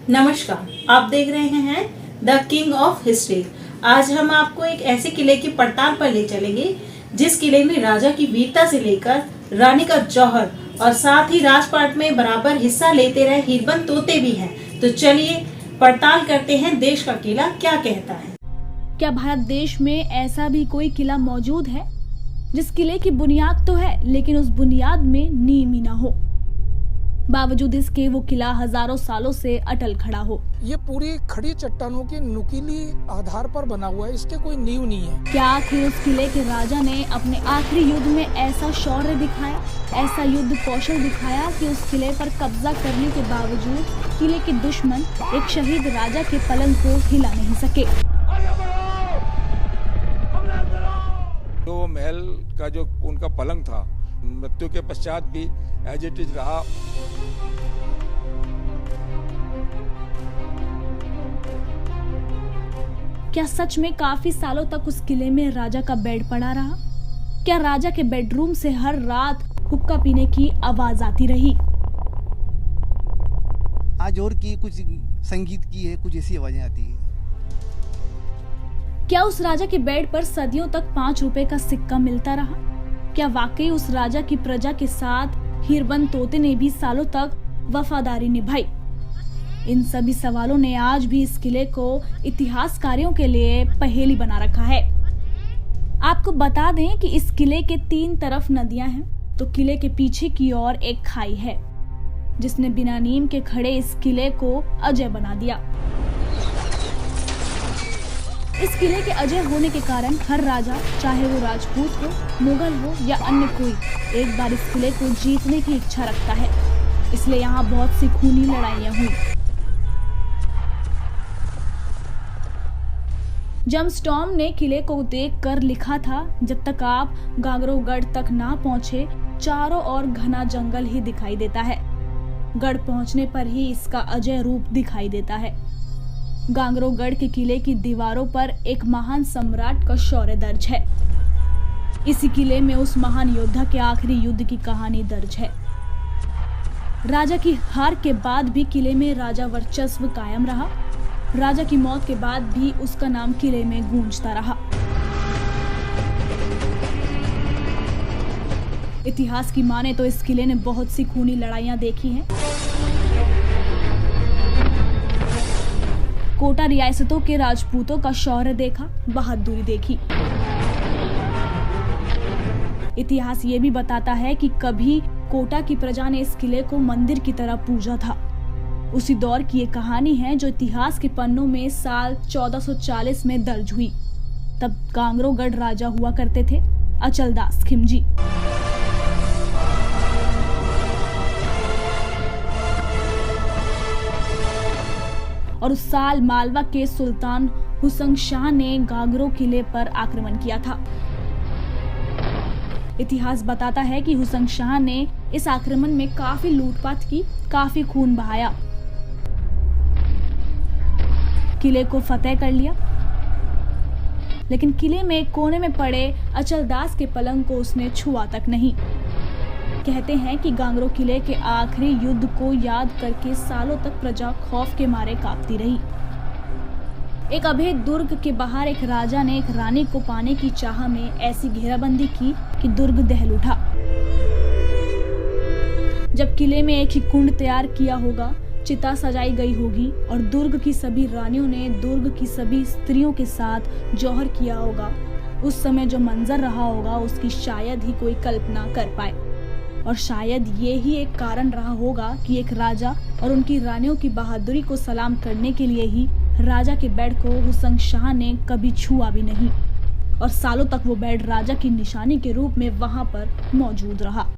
नमस्कार, आप देख रहे हैं द किंग ऑफ हिस्ट्री। आज हम आपको एक ऐसे किले की पड़ताल पर ले चलेंगे जिस किले में राजा की वीरता से लेकर रानी का जौहर और साथ ही राजपाट में बराबर हिस्सा लेते रहे हिरबंद तोते भी हैं। तो चलिए पड़ताल करते हैं देश का किला क्या कहता है। क्या भारत देश में ऐसा भी कोई किला मौजूद है जिस किले की बुनियाद तो है लेकिन उस बुनियाद में नींव ही ना हो, बावजूद इसके वो किला हजारों सालों से अटल खड़ा हो। ये पूरी खड़ी चट्टानों की नुकीली आधार पर बना हुआ है, इसके कोई नींव नहीं है। क्या आखिर उस किले के राजा ने अपने आखिरी युद्ध में ऐसा शौर्य दिखाया, ऐसा युद्ध कौशल दिखाया कि उस किले पर कब्जा करने के बावजूद किले के दुश्मन एक शहीद राजा के पलंग को हिला नहीं सके। तो महल का जो उनका पलंग था मृत्यु के पश्चात भी एज इट इज रहा। क्या सच में काफी सालों तक उस किले में राजा का बेड पड़ा रहा? क्या राजा के बेडरूम से हर रात हुक्का पीने की आवाज आती रही? आज और की कुछ संगीत की है, कुछ ऐसी आवाजें आती है। क्या उस राजा के बेड पर सदियों तक 5 रुपए का सिक्का मिलता रहा? क्या वाकई उस राजा की प्रजा के साथ हिरबंद तोते ने भी सालों तक वफादारी निभाई? इन सभी सवालों ने आज भी इस किले को इतिहासकारों के लिए पहेली बना रखा है। आपको बता दें कि इस किले के 3 तरफ नदियां हैं, तो किले के पीछे की ओर एक खाई है जिसने बिना नींव के खड़े इस किले को अजय बना दिया। इस किले के अजय होने के कारण हर राजा, चाहे वो राजपूत हो, मुगल हो या अन्य कोई, एक बार इस किले को जीतने की इच्छा रखता है। इसलिए यहाँ बहुत सी खूनी लड़ाइयाँ हुई। जमस्टॉर्म ने किले को देखकर लिखा था, जब तक आप गांगरोगढ़ तक ना पहुंचे चारों ओर घना जंगल ही दिखाई देता है। गढ़ पहुंचने पर ही इसका अजय रूप दिखाई देता है। गांगरोगढ़ के किले की दीवारों पर एक महान सम्राट का शौर्य दर्ज है। इसी किले में उस महान योद्धा के आखिरी युद्ध की कहानी दर्ज है। राजा की हार के बाद भी किले में राजा वर्चस्व कायम रहा। राजा की मौत के बाद भी उसका नाम किले में गूंजता रहा। इतिहास की माने तो इस किले ने बहुत सी खूनी लड़ाइयां देखी हैं। कोटा रियासतों के राजपूतों का शौर्य देखा, बहादुरी देखी। इतिहास ये भी बताता है कि कभी कोटा की प्रजा ने इस किले को मंदिर की तरह पूजा था। उसी दौर की ये कहानी है जो इतिहास के पन्नों में साल 1440 में दर्ज हुई। तब गांगरोगढ़ राजा हुआ करते थे अचलदास खिमजी। और उस साल मालवा के सुल्तान हुसंग शाह ने गागरो किले पर आक्रमण किया था। इतिहास बताता है कि हुसंग शाह ने इस आक्रमण में काफी लूटपाट की, काफी खून बहाया, किले को फतेह कर लिया। लेकिन किले में कोने में पड़े अचलदास के पलंग को उसने छुआ तक नहीं। कहते हैं कि गांगरो किले के आखिरी युद्ध को याद करके सालों तक प्रजा खौफ के मारे कांपती रही। एक अभेद दुर्ग के बाहर एक राजा ने एक रानी को पाने की चाह में ऐसी घेराबंदी की कि दुर्ग दहल उठा। जब किले में एक ही कुंड तैयार किया होगा, चिता सजाई गई होगी और दुर्ग की सभी रानियों ने दुर्ग की सभी स्त्रियों के साथ जौहर किया होगा, उस समय जो मंजर रहा होगा उसकी शायद ही कोई कल्पना कर पाए। और शायद ये ही एक कारण रहा होगा कि एक राजा और उनकी रानियों की बहादुरी को सलाम करने के लिए ही राजा के बेड को हुसंग शाह ने कभी छुआ भी नहीं और सालों तक वो बेड राजा की निशानी के रूप में वहां पर मौजूद रहा।